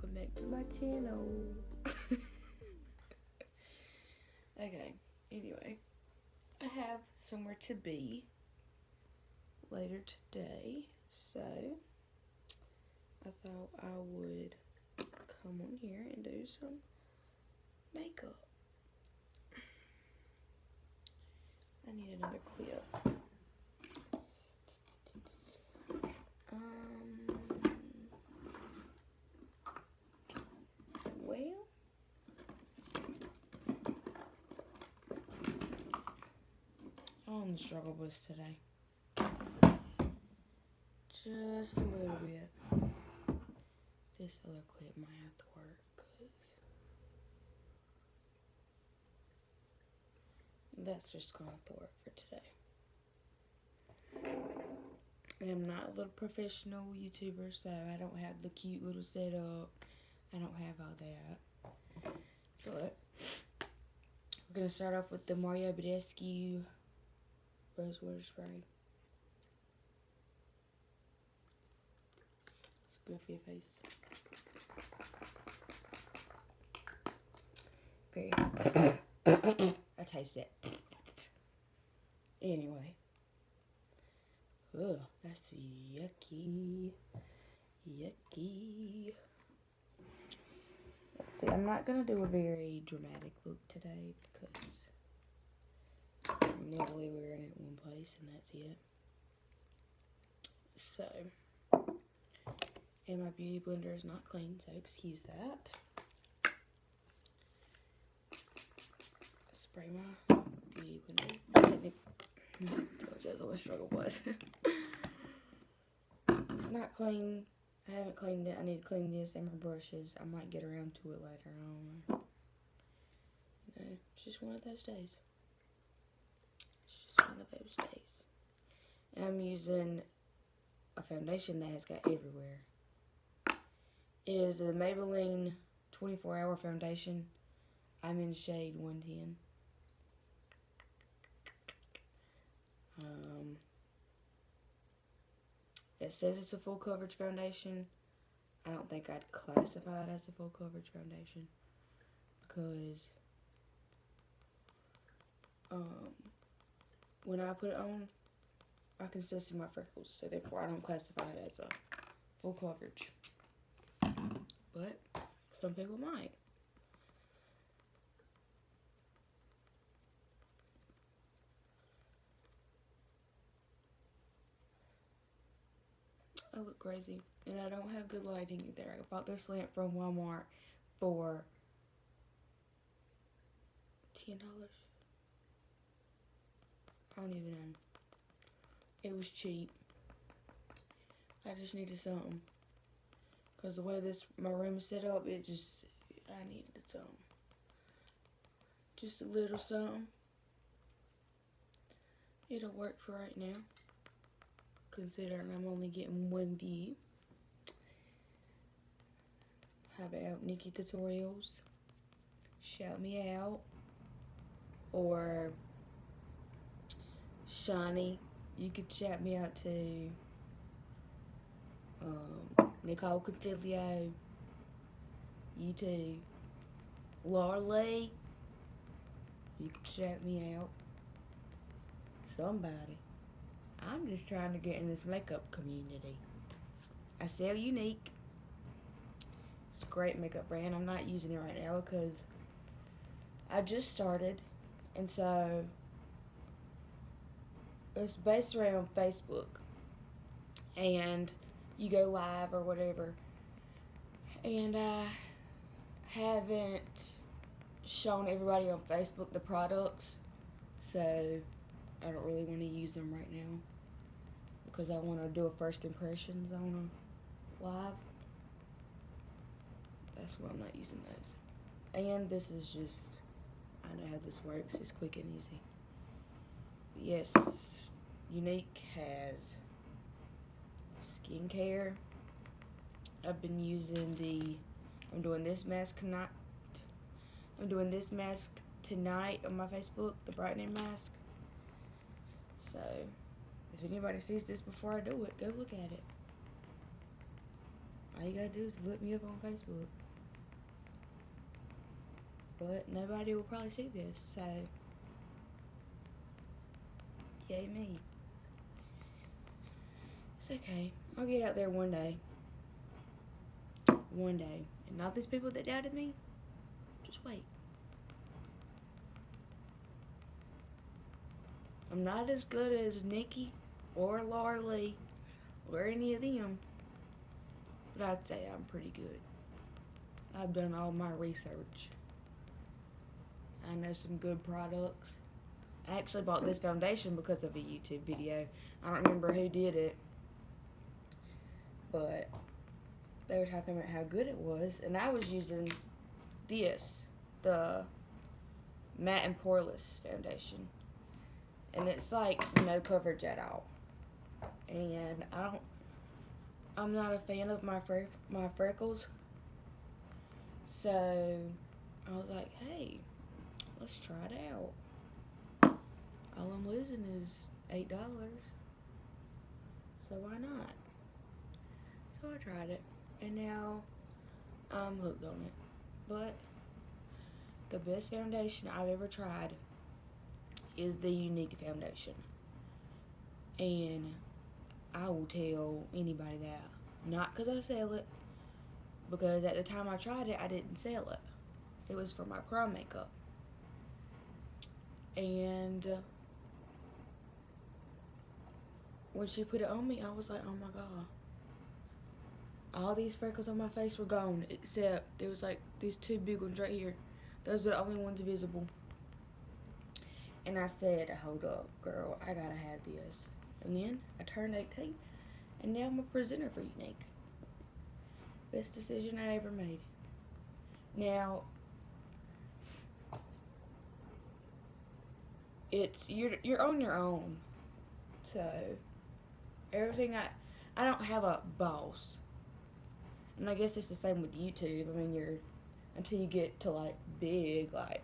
welcome back to my channel. Okay, anyway, I have somewhere to be later today, so I thought I would come on here and do some makeup. I need another clip. Well, I'm on the struggle bus today. Just a little bit. This other clip might have to work, cause that's just gonna have to work for today. I'm not a little professional YouTuber, so I don't have the cute little setup. I don't have all that. But we're gonna start off with the Mario Badescu Rose Water Spray. It's good for your face. Very. I taste it. Anyway. Ugh, that's yucky. Yucky. Let's see, I'm not gonna do a very dramatic look today because I'm literally wearing it in one place and that's it. So, and my beauty blender is not clean, so excuse that. Spray my beauty blender. I told you that's what a struggle was. It's not clean. I haven't cleaned it. I need to clean this and my brushes. I might get around to it later on. You know, it's just one of those days. It's just one of those days. And I'm using a foundation that has got everywhere. It is a Maybelline 24-hour foundation. I'm in shade 110. It says it's a full coverage foundation. I don't think I'd classify it as a full coverage foundation because when I put it on, I can still see my freckles, so therefore I don't classify it as a full coverage. But some people might. I look crazy, and I don't have good lighting either. I bought this lamp from Walmart for $10. I don't even know. It was cheap. I just needed something. Because the way my room is set up, I needed something. Just a little something. It'll work for right now, considering I'm only getting one view. How about Nikki Tutorials? Shout me out. Or Shiny. You could shout me out to Nicole Contilio. You too. Laura Lee. You could shout me out. Somebody. I'm just trying to get in this makeup community. I sell Younique. It's a great makeup brand. I'm not using it right now because I just started, and so it's based around Facebook, and you go live or whatever, and I haven't shown everybody on Facebook the products, so I don't really want to use them right now because I want to do a first impressions on a live. That's why I'm not using those. And this is just, I know how this works. It's quick and easy. But yes, Younique has skincare. I've been using I'm doing this mask tonight on my Facebook, the brightening mask. So, if anybody sees this before I do it, go look at it. I All you gotta do is look me up on Facebook. But nobody will probably see this, so yay me. It's okay. I'll get out there one day. One day. And all these people that doubted me, just wait. I'm not as good as Nikki or Laura Lee or any of them, but I'd say I'm pretty good. I've done all my research. I know some good products. I actually bought this foundation because of a YouTube video. I don't remember who did it, but they were talking about how good it was, and I was using this, the Matte and Poreless foundation, and it's like no coverage at all. And I'm not a fan of my freckles, so I was like, hey, let's try it out. All I'm losing is $8, so why not? So I tried it, and now I'm hooked on it. But the best foundation I've ever tried is the Younique foundation, and I will tell anybody that. Not because I sell it, because at the time I tried it, I didn't sell it. It was for my prom makeup. And when she put it on me, I was like, oh my god. All these freckles on my face were gone, except there was like these two big ones right here. Those are the only ones visible. And I said, hold up, girl, I gotta have this. And then I turned 18, and now I'm a presenter for Younique. Best decision I ever made. Now, it's you're on your own. So everything I don't have a boss. And I guess it's the same with YouTube. I mean, until you get to like big, like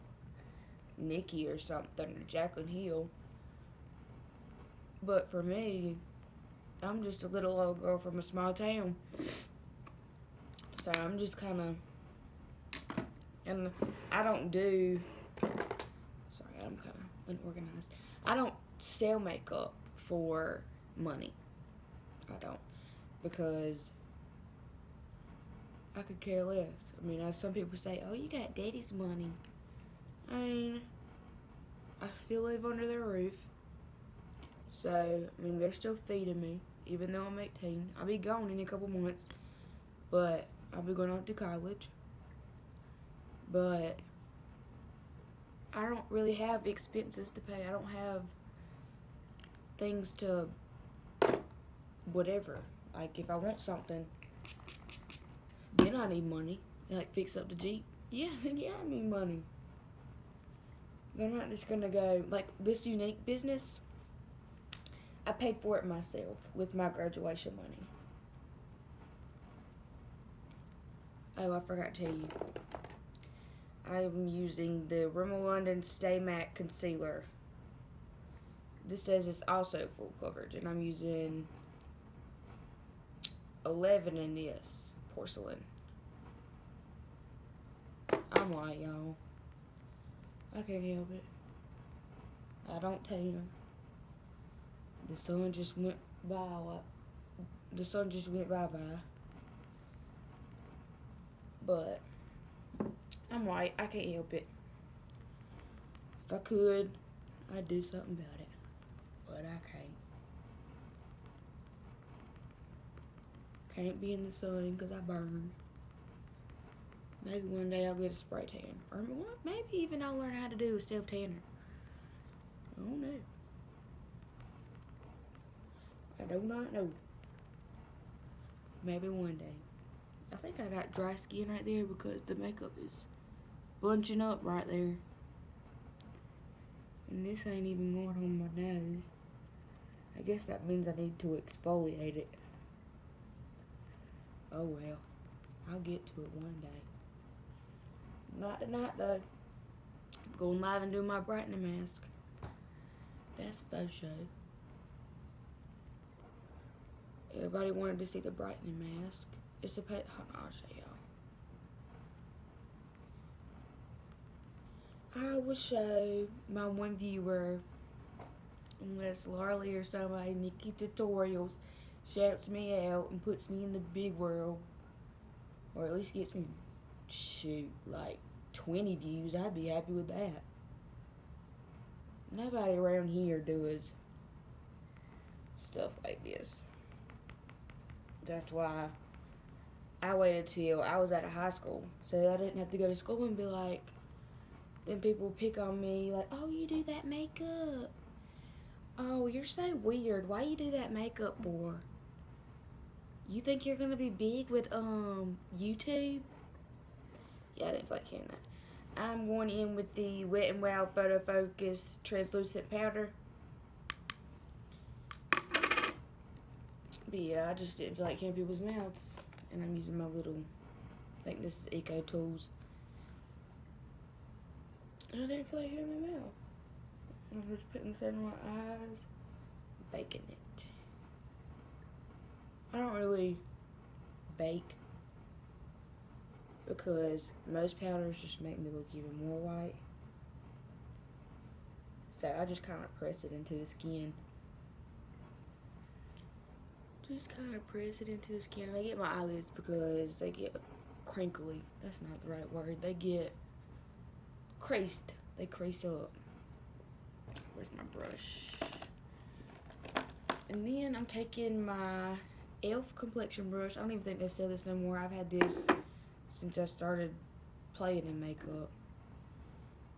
Nikki or something, or Jaclyn Hill. But for me, I'm just a little old girl from a small town. So I'm just kind of, and I don't do, sorry, I'm kind of unorganized. I don't sell makeup for money. I don't, because I could care less. I mean, some people say, oh, you got daddy's money. I mean, I still live under their roof. So, I mean, they're still feeding me, even though I'm 18. I'll be gone in a couple months, but I'll be going off to college. But I don't really have expenses to pay. I don't have things to whatever. Like, if I want something, then I need money. Like, fix up the Jeep. Yeah, yeah, I need money. They're not just gonna go, like, this Younique business, I paid for it myself with my graduation money. Oh, I forgot to tell you. I'm using the Rimmel London Stay Matte Concealer. This says it's also full coverage, and I'm using 11 in this porcelain. I'm white, y'all. I can't help it. I don't tan. The sun just went by. The sun just went bye-bye. But I'm white. I can't help it. If I could, I'd do something about it. But I can't. Can't be in the sun because I burn. Maybe one day I'll get a spray tan. Or maybe even I'll learn how to do a self-tanner. I don't know. I do not know. Maybe one day. I think I got dry skin right there because the makeup is bunching up right there. And this ain't even going on my nose. I guess that means I need to exfoliate it. Oh well. I'll get to it one day. Not tonight though. I'm going live and doing my brightening mask. That's a faux show. Everybody wanted to see the brightening mask. It's the pet. Hold on, I'll show y'all. I will show my one viewer, unless Larly or somebody, Nikki Tutorials, shouts me out and puts me in the big world, or at least gets me, shoot, like 20 views. I'd be happy with that. Nobody around here does stuff like this. That's why I waited till I was out of high school, so I didn't have to go to school and be like, then people pick on me like, oh, you do that makeup. Oh, you're so weird. Why you do that makeup for? You think you're gonna be big with YouTube? Yeah, I didn't feel like hearing that. I'm going in with the Wet n Wild Photo Focus translucent powder. But yeah, I just didn't feel like hearing people's mouths. And I'm using my little, I think this is Eco Tools. And I didn't feel like hearing my mouth. I'm just putting this in my eyes, baking it. I don't really bake because most powders just make me look even more white. So I just kind of press it into the skin. Just kind of press it into the skin. I get my eyelids because they get crinkly. That's not the right word. They get creased. They crease up. Where's my brush? And then I'm taking my e.l.f. complexion brush. I don't even think they sell this no more. I've had this since I started playing in makeup.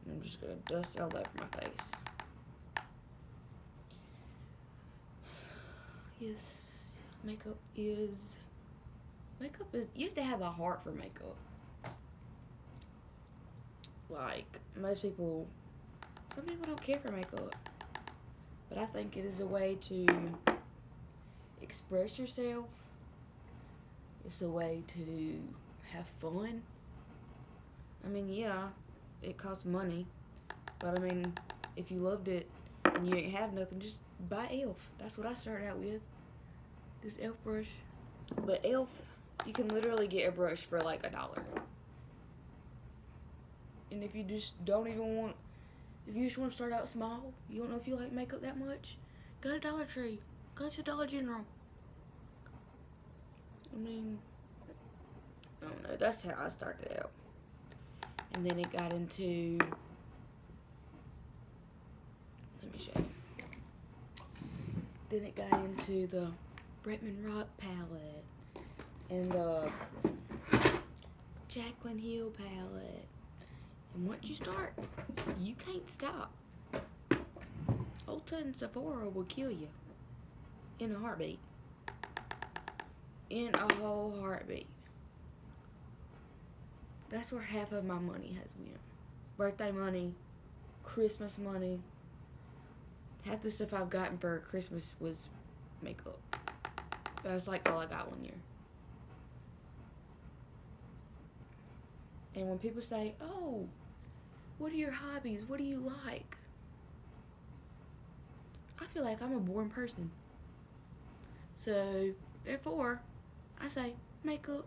And I'm just gonna dust it all over my face. Yes, makeup is, you have to have a heart for makeup. Like, most people, some people don't care for makeup. But I think it is a way to express yourself. It's a way to have fun. I mean, yeah, it costs money. But I mean, if you loved it and you didn't have nothing, just buy e.l.f. That's what I started out with. This e.l.f. brush. But e.l.f., you can literally get a brush for like $1. And if you just don't even want, if you just want to start out small, you don't know if you like makeup that much, go to Dollar Tree. Go to Dollar General. I mean, I don't know. That's how I started out. And then it got into, let me show you. Then it got into the Bretman Rock palette and the Jaclyn Hill palette. And once you start, you can't stop. Ulta and Sephora will kill you in a heartbeat. In a whole heartbeat. That's where half of my money has went. Birthday money, Christmas money. Half the stuff I've gotten for Christmas was makeup. That's like all I got one year. And when people say, oh, what are your hobbies? What do you like? I feel like I'm a boring person. So, therefore, I say makeup.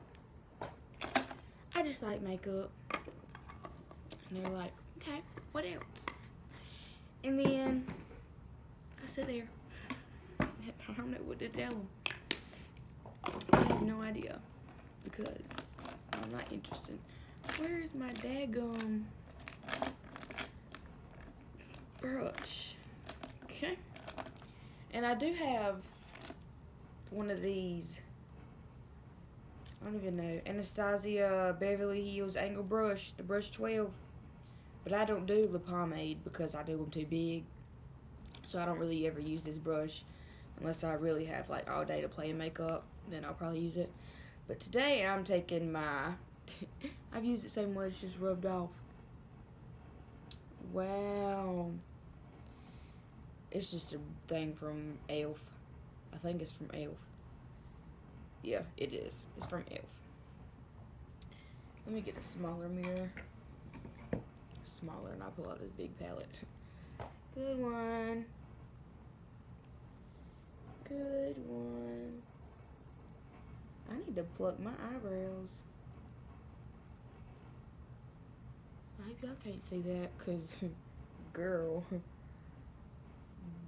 I just like makeup. And they're like, okay, what else? And then I sit there. I don't know what to tell them. I have no idea because I'm not interested. Where is my daggum brush? Okay. And I do have one of these, I don't even know, Anastasia Beverly Hills Angle Brush, the brush 12. But I don't do the pomade because I do them too big. So I don't really ever use this brush unless I really have like all day to play in makeup. Then I'll probably use it. But today I'm taking my, I've used it so much it's just rubbed off. Wow. It's just a thing from e.l.f. I think it's from e.l.f. Yeah, it is. It's from e.l.f. Let me get a smaller mirror. Smaller, and I'll pull out this big palette. Good one. Good one. I need to pluck my eyebrows. I hope y'all can't see that, cause girl.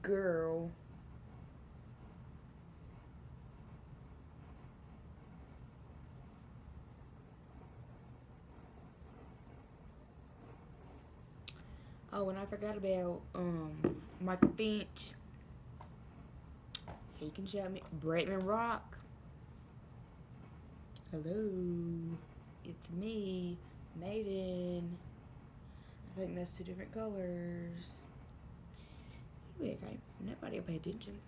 Girl. Oh, and I forgot about Michael Finch. He can shout me. Brightman Rock. Hello. It's me, Maiden. I think that's 2 different colors. Okay, nobody will pay attention.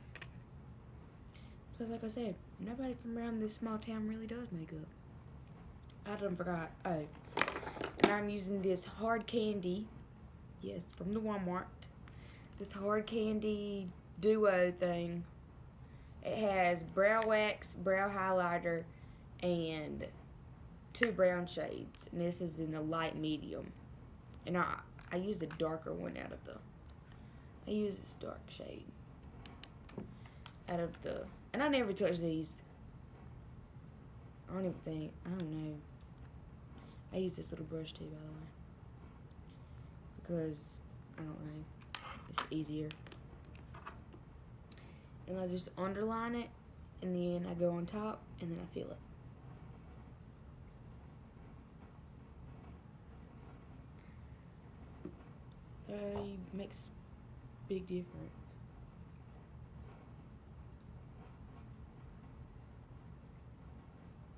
Because like I said, nobody from around this small town really does makeup. I done forgot. Oh. And I'm using this hard candy. Yes, from the Walmart. This hard candy duo thing. It has brow wax, brow highlighter, and 2 brown shades. And this is in the light medium. And I used a darker one out of the... I use this dark shade. Out of the... And I never touch these. I don't even think... I don't know. I use this little brush too, by the way. Because... I don't know. It's easier. And I just underline it. And then I go on top. And then I fill it. It makes big difference.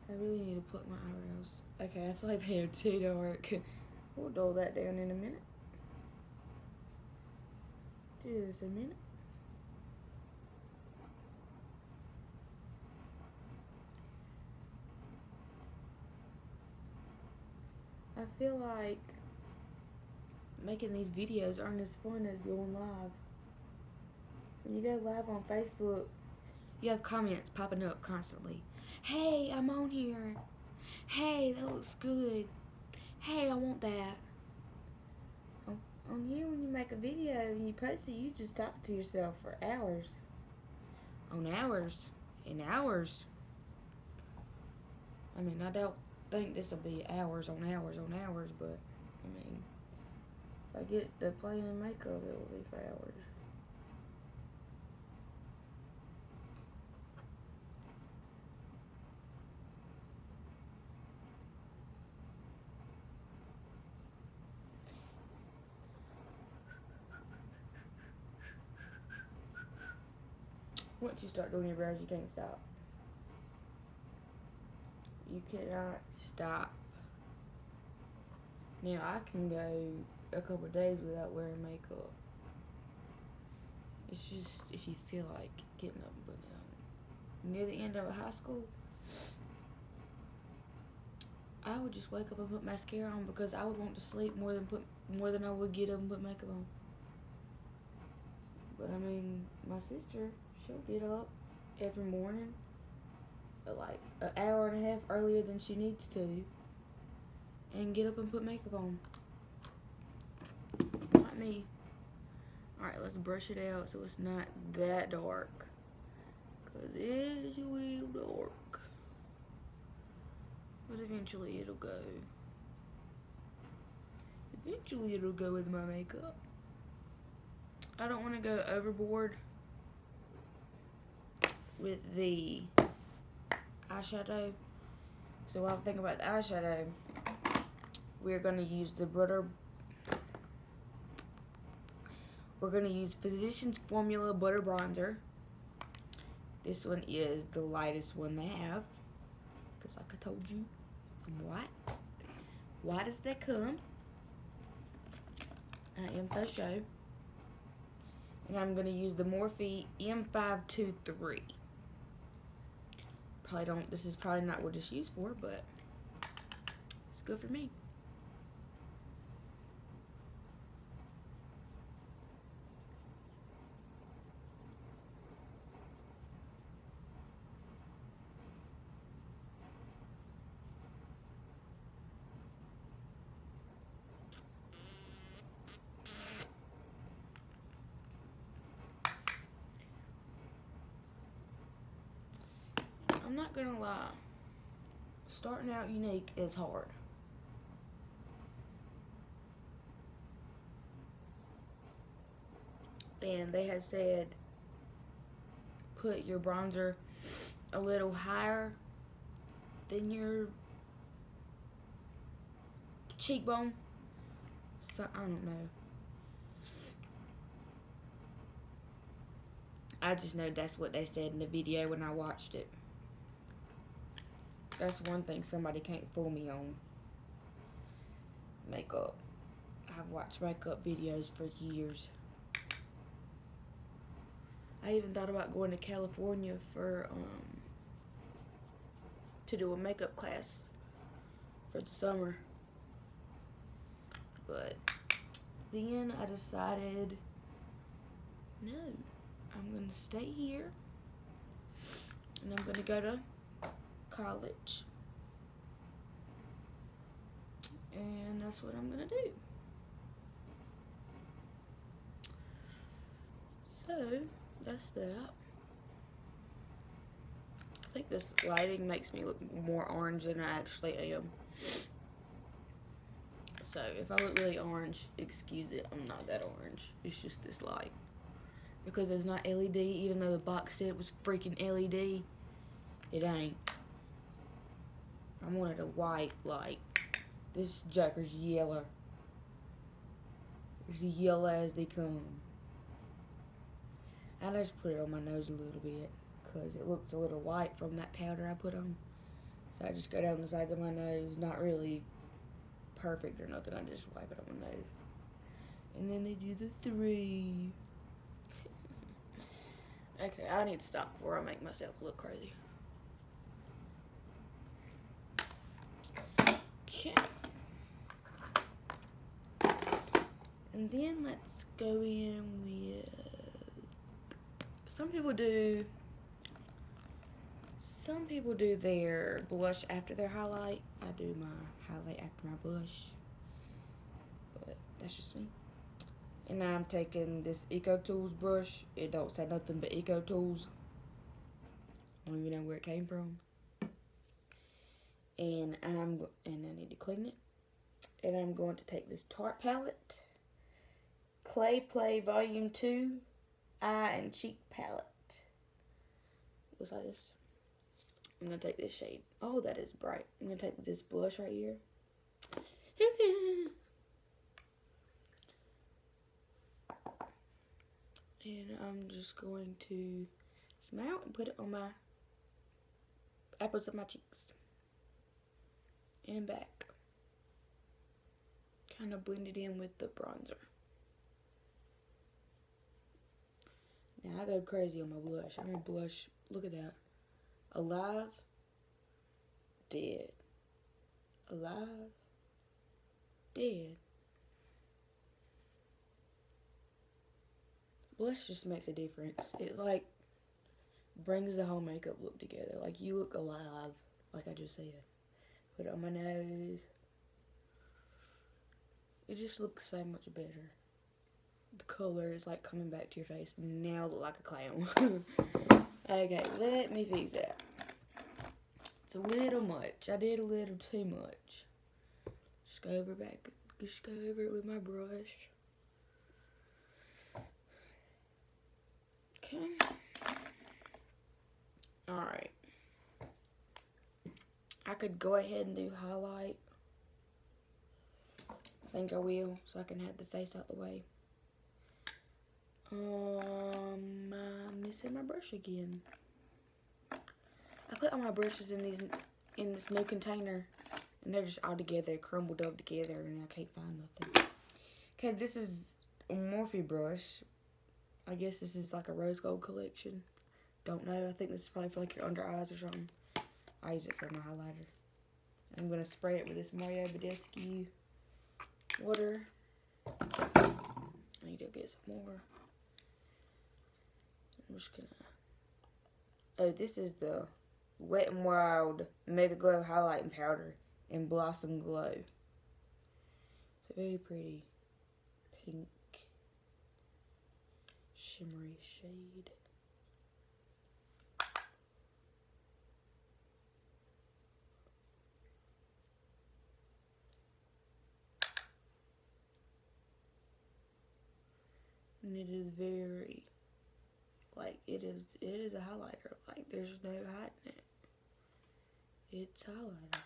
I really need to pluck my eyebrows. Okay, I feel like they are too dark. We'll dull that down in a minute. Just a minute. I feel like making these videos aren't as fun as going live. When you go live on Facebook, you have comments popping up constantly. Hey, I'm on here. Hey, that looks good. Hey, I want that. On here, when you make a video and you post it, you just talk to yourself for hours. On hours. And hours. I mean, I don't think this will be hours on hours on hours, but, I mean, if I get to playing in makeup, it will be for hours. Once you start doing your brows, you can't stop. You cannot stop. Now, I can go a couple of days without wearing makeup. It's just if you feel like getting up and putting it on. Near the end of high school, I would just wake up and put mascara on because I would want to sleep more than I would get up and put makeup on. But I mean, my sister, she'll get up every morning, like an hour and a half earlier than she needs to, and get up and put makeup on. Not me. Alright, let's brush it out so it's not that dark. Because it is a little dark. But eventually it'll go. Eventually it'll go with my makeup. I don't want to go overboard with the eyeshadow. So while I'm thinking about the eyeshadow, we're going to use the butter. We're going to use Physicians Formula Butter Bronzer. This one is the lightest one they have. Because like I told you, I'm white. White as they come. I am for show. And I'm going to use the Morphe M523. This is probably not what it's used for, but it's good for me. I'm not gonna lie. starting out Younique is hard. And they had said put your bronzer a little higher than your cheekbone. So I don't know. I just know that's what they said in the video when I watched it. That's one thing somebody can't fool me on. Makeup. I've watched makeup videos for years. I even thought about going to California for to do a makeup class for the summer. But then I decided, no, I'm gonna stay here and I'm gonna go to college. And that's what I'm gonna do. So that's that. I think this lighting makes me look more orange than I actually am. So if I look really orange, excuse it, I'm not that orange. It's just this light. Because it's not LED, even though the box said it was freaking LED, it ain't. I wanted a white light. This joker's yellow. It's yellow as they come. I just put it on my nose a little bit because it looks a little white from that powder I put on. So I just go down the sides of my nose, not really perfect or nothing, I just wipe it on my nose. And then they do the 3. Okay, I need to stop before I make myself look crazy. Okay. And then let's go in with, some people do their blush after their highlight. I do my highlight after my blush. But that's just me. And I'm taking this Eco Tools brush. It don't say nothing but Eco Tools. I don't even know where it came from. And I need to clean it. And I'm going to take this Tarte palette, Clay Play Volume 2 Eye and Cheek Palette. Looks like this. I'm going to take this shade. Oh, that is bright. I'm going to take this blush right here. And I'm just going to smile and put it on my apples of my cheeks. And back. Kind of blend it in with the bronzer. Now I go crazy on my blush. I'm going to blush. Look at that. Alive. Dead. Alive. Dead. Blush just makes a difference. It like brings the whole makeup look together. Like you look alive, like I just said. Put it on my nose. It just looks so much better. The color is like coming back to your face. Now I look like a clown. Okay, let me fix that. It's a little much. I did a little too much. Just go over it with my brush. Okay. Alright. I could go ahead and do highlight. I think I will, so I can have the face out the way. I'm missing my brush again. I put all my brushes in this new container, and they're just all together, crumbled up together, and I can't find nothing. Okay, this is a Morphe brush. I guess this is like a rose gold collection. Don't know. I think this is probably for like your under eyes or something. I use it for my highlighter. I'm gonna spray it with this Mario Badescu water. I need to get some more. I'm just gonna. Oh, this is the Wet n Wild Mega Glow Highlighting Powder in Blossom Glow. It's a very pretty pink shimmery shade. And it is very, like, it is a highlighter. Like, there's no hiding it. It's highlighter.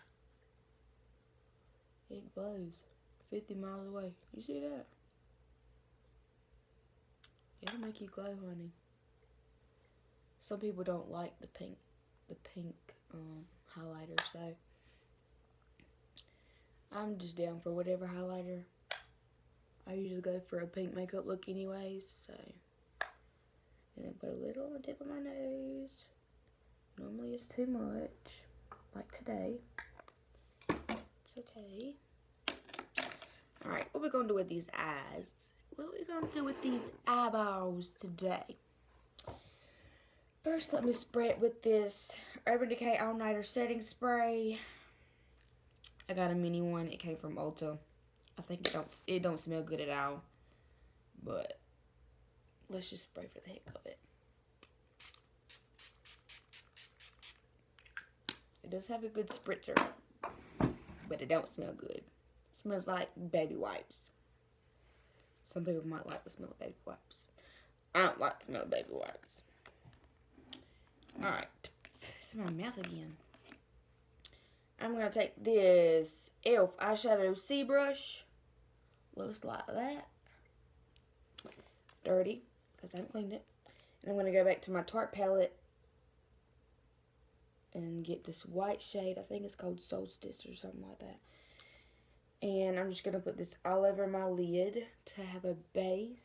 It glows 50 miles away. You see that? It'll make you glow, honey. Some people don't like the pink highlighter, so I'm just down for whatever highlighter. I usually go for a pink makeup look anyways, so. And then put a little on the tip of my nose. Normally it's too much, like today. It's okay. Alright, what we're going to do with these eyes? What we're going to do with these eyeballs today? First, let me spray it with this Urban Decay All Nighter Setting Spray. I got a mini one. It came from Ulta. I think it don't smell good at all. But let's just spray for the heck of it. It does have a good spritzer, but it don't smell good. It smells like baby wipes. Some people might like the smell of baby wipes. I don't like the smell of baby wipes. Alright, it's in my mouth again. I'm going to take this e.l.f. eyeshadow C brush. Looks like that. Dirty, because I haven't cleaned it. And I'm going to go back to my Tarte palette and get this white shade. I think it's called Solstice or something like that. And I'm just going to put this all over my lid to have a base.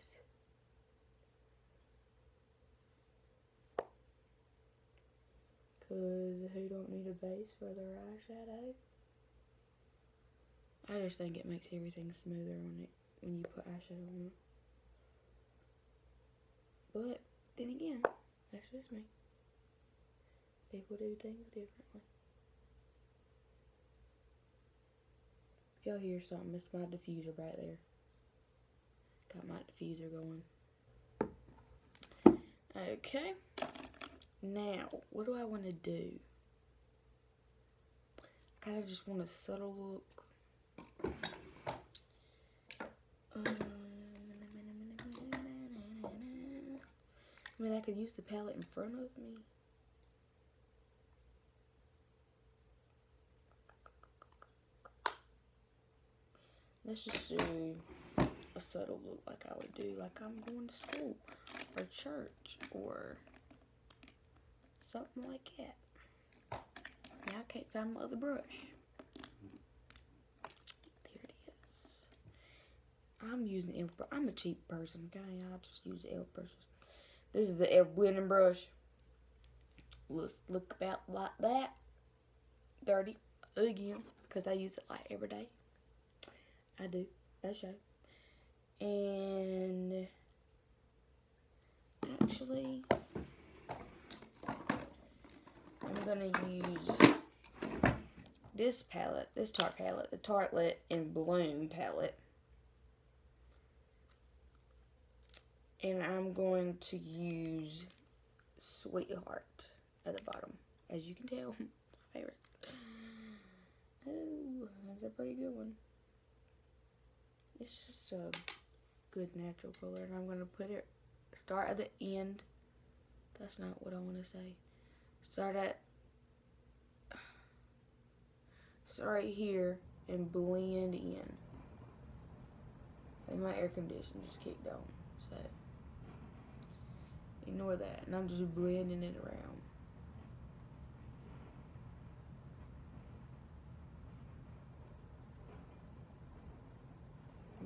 Because who don't need a base for their eyeshadow? I just think it makes everything smoother when you put eyeshadow on it. But then again, that's just me. People do things differently. If y'all hear something, it's my diffuser right there. Got my diffuser going. Okay. Now, what do I want to do? I kind of just want a subtle look. I mean, I could use the palette in front of me. Let's just do a subtle look like I would do, like I'm going to school or church or something like that. Now I can't find my other brush. There it is. I'm using e.l.f. brush. I'm a cheap person, okay? I just use e.l.f. brushes. This is the e.l.f. blending brush. Look about like that. Dirty again, because I use it like every day. I do. That's show. And actually, I'm gonna use this palette, this Tarte palette, the Tartelette in Bloom palette. And I'm going to use Sweetheart at the bottom. As you can tell, my favorite. Oh, that's a pretty good one. It's just a good natural color. And I'm going to put it, start at the end. That's not what I want to say. Start right here and blend in. And my air conditioner just kicked on. So ignore that. And I'm just blending it around.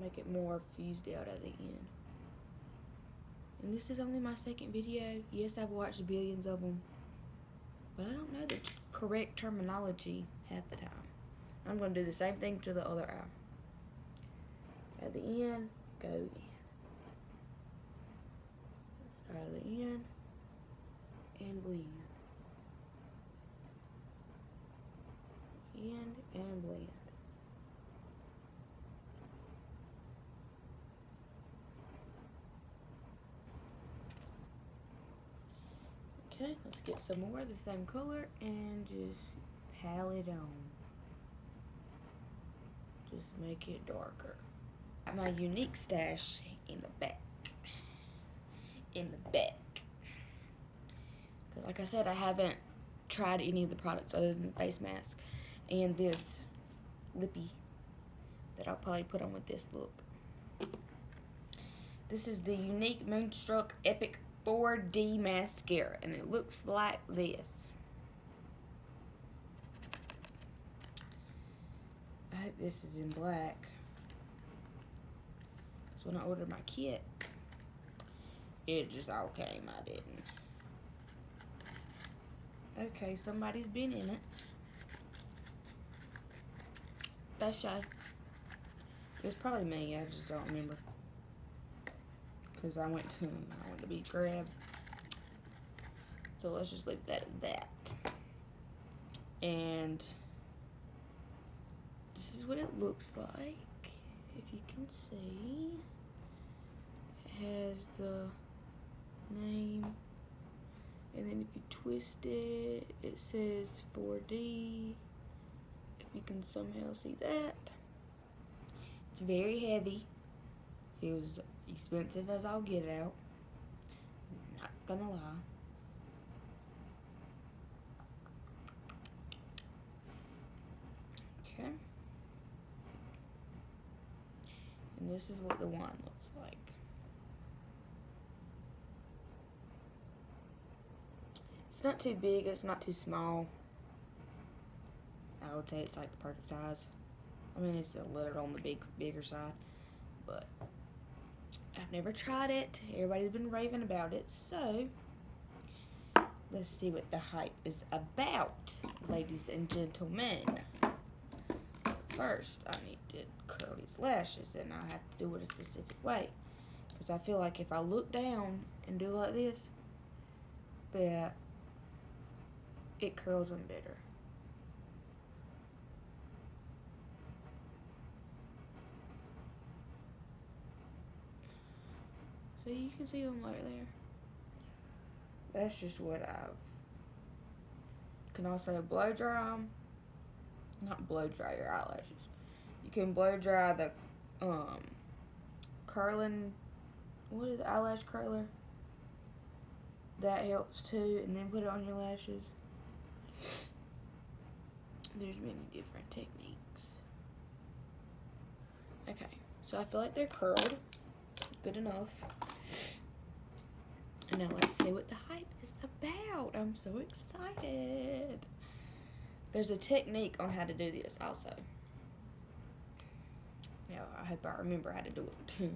Make it more fused out at the end. And this is only my second video. Yes, I've watched billions of them, but I don't know the correct terminology half the time. I'm going to do the same thing to the other eye. At the end, go in. Start at the end and blend. End and blend. Okay, let's get some more of the same color and just pal it on. Just make it darker. Got my Younique stash in the back. in the back. Because like I said, I haven't tried any of the products other than the face mask and this lippy that I'll probably put on with this look. This is the Younique Moonstruck Epic 4D Mascara, and it looks like this. I hope this is in black. Because when I ordered my kit, it just all came. I didn't. Okay, somebody's been in it. Best shot. It's probably me. I just don't remember. Because I went to be grabbed. So let's just leave that at that. And this is what it looks like. If you can see, it has the name, and then if you twist it, it says 4D. If you can somehow see that. It's very heavy. Feels expensive as I'll get out. Not gonna lie. Okay. And this is what the wand looks like. It's not too big, it's not too small. I would say it's like the perfect size. I mean, it's a little on the bigger side, but I've never tried it. Everybody's been raving about it, so let's see what the hype is about, ladies and gentlemen. First, I need to curl these lashes, and I have to do it a specific way, because I feel like if I look down and do like this, that it curls them better. So you can see them right there. That's just what I've. You can also blow dry them. Not blow dry your eyelashes. You can blow dry the curling. What is the eyelash curler? That helps too, and then put it on your lashes. There's many different techniques. Okay, so I feel like they're curled. Good enough. And now let's see what the hype is about. I'm so excited. There's a technique on how to do this also. Yeah, I hope I remember how to do it.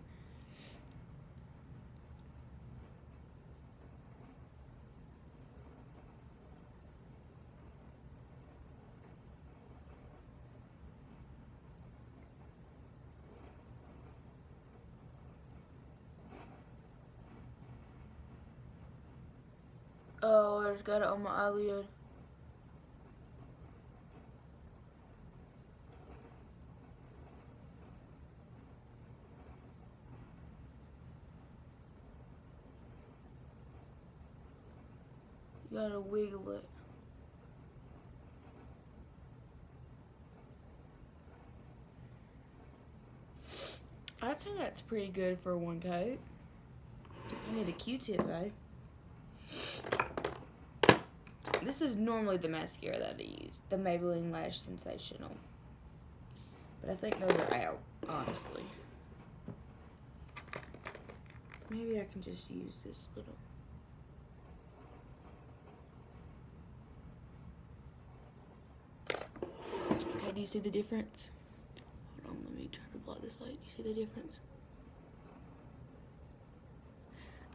Oh, I just got it on my eyelid. You gotta wiggle it. I'd say that's pretty good for one coat. I need a Q-tip though. This is normally the mascara that I use, the Maybelline Lash Sensational. But I think those are out, honestly. Maybe I can just use this little. Okay, do you see the difference? Hold on, let me try to block this light. Do you see the difference?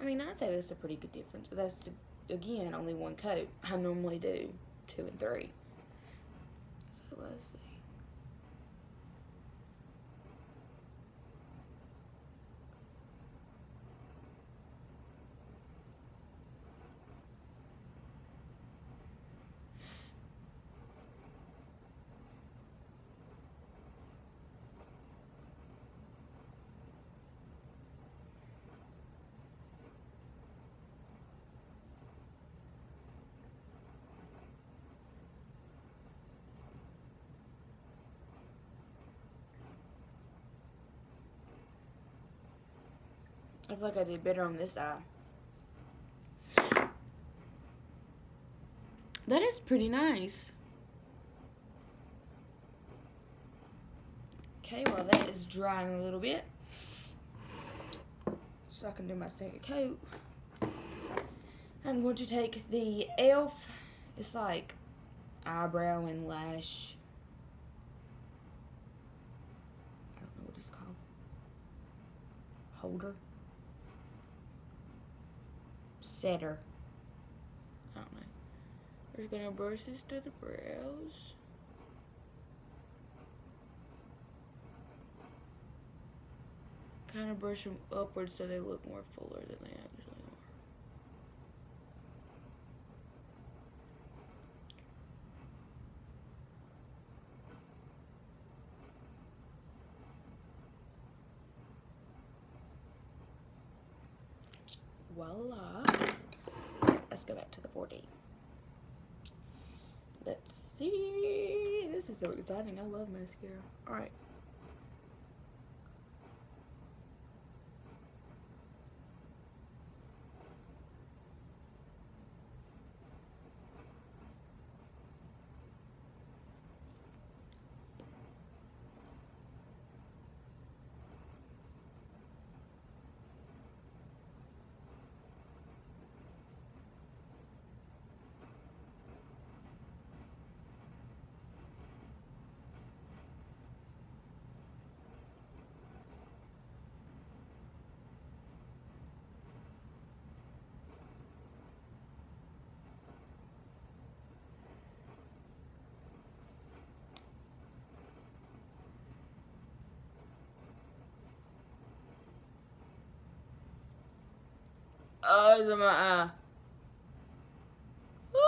I mean, I'd say that's a pretty good difference, but that's, again, only one coat. I normally do 2 and 3. So let's see. I feel like I did better on this eye. pretty nice. Okay, while that is drying a little bit, so I can do my second coat, I'm going to take the e.l.f. It's like eyebrow and lash. I don't know what it's called. Holder. Setter. I don't know. We're just gonna brush this to the brows. Kind of brush them upwards so they look more fuller than they actually are. Voila. Let's go back to the 4D. Let's see. This is so exciting. I love mascara. Alright. Oh, it's in my eye. Woo.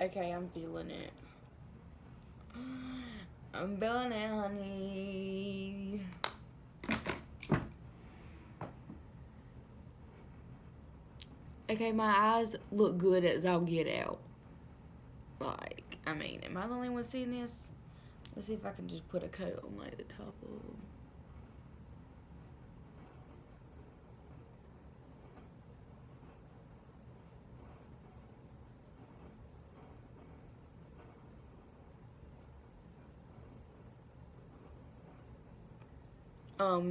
Okay, I'm feeling it. I'm feeling it, honey. Okay, my eyes look good as I'll get out. Like, I mean, am I the only one seeing this? Let's see if I can just put a coat on like the top of them.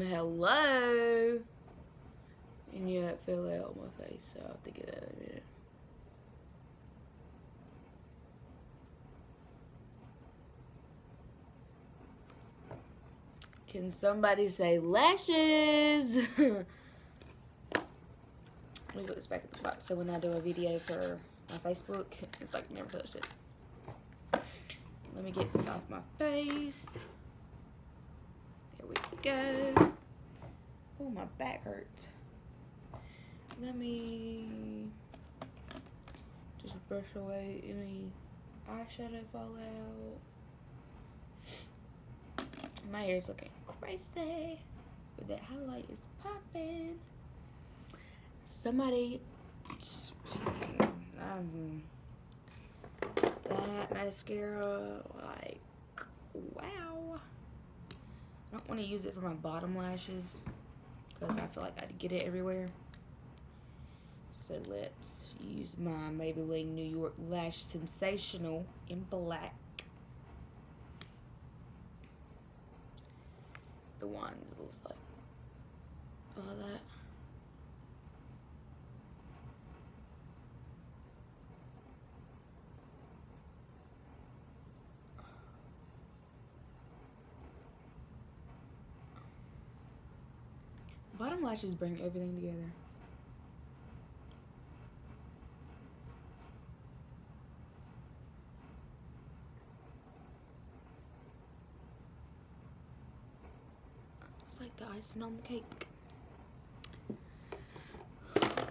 Hello. And yeah, it fell out on my face, so I'll have to get that in a minute. Can somebody say lashes? Let me put this back in the box so when I do a video for my Facebook, it's like never touched it. Let me get this off my face. There we go. Oh, my back hurts. Let me just brush away any eyeshadow fallout. My hair's looking crazy, but that highlight is popping. Somebody, that mascara, like, wow. I don't want to use it for my bottom lashes because I feel like I'd get it everywhere. So let's use my Maybelline New York Lash Sensational in black. The one that looks like all that. Bottom lashes bring everything together. It's like the icing on the cake.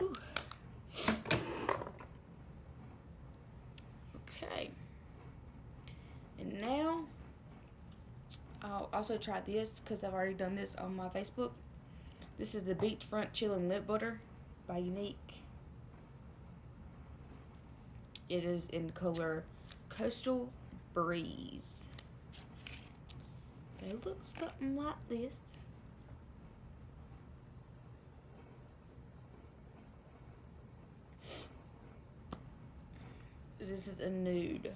Ooh. Okay. And now I'll also tried this because I've already done this on my Facebook. This is the Beachfront Chillin' Lip Butter by Younique. It is in color Coastal Breeze. It looks something like this. This is a nude.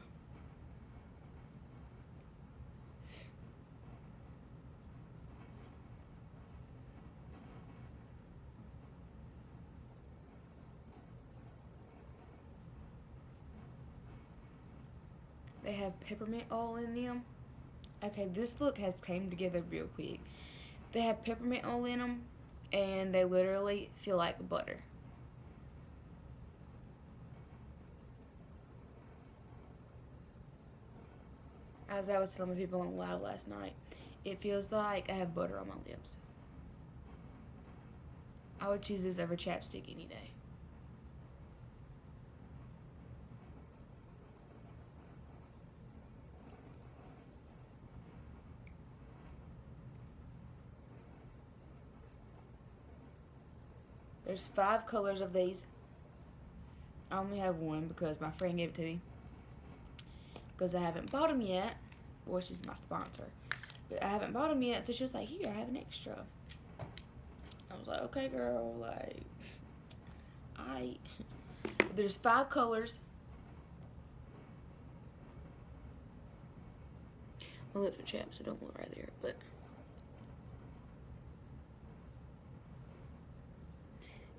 They have peppermint oil in them. Okay, this look has came together real quick. They have peppermint oil in them, and they literally feel like butter. As I was telling people on live last night, it feels like I have butter on my lips. I would choose this over chapstick any day. There's 5 colors of these. I only have one because my friend gave it to me. Because I haven't bought them yet. Well, she's my sponsor. But I haven't bought them yet, so she was like, here, I have an extra. I was like, okay, girl, like, there's 5 colors. My lips are chapped, so don't look right there, but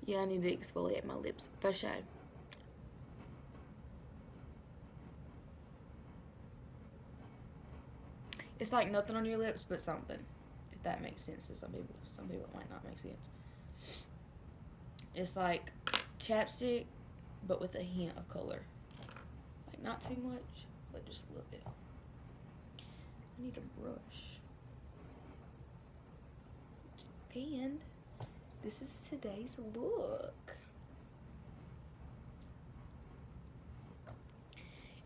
yeah, I need to exfoliate my lips for sure. It's like nothing on your lips, but something. If that makes sense to some people. Some people it might not make sense. It's like chapstick, but with a hint of color. Like not too much, but just a little bit. I need a brush. And this is today's look.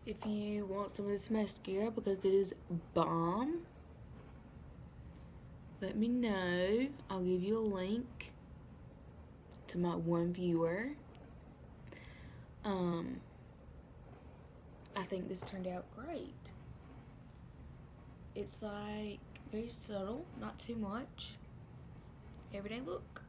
If you want some of this mascara because it is bomb, let me know. I'll give you a link to my one viewer. I think this turned out great. It's like very subtle, not too much. Everyday look.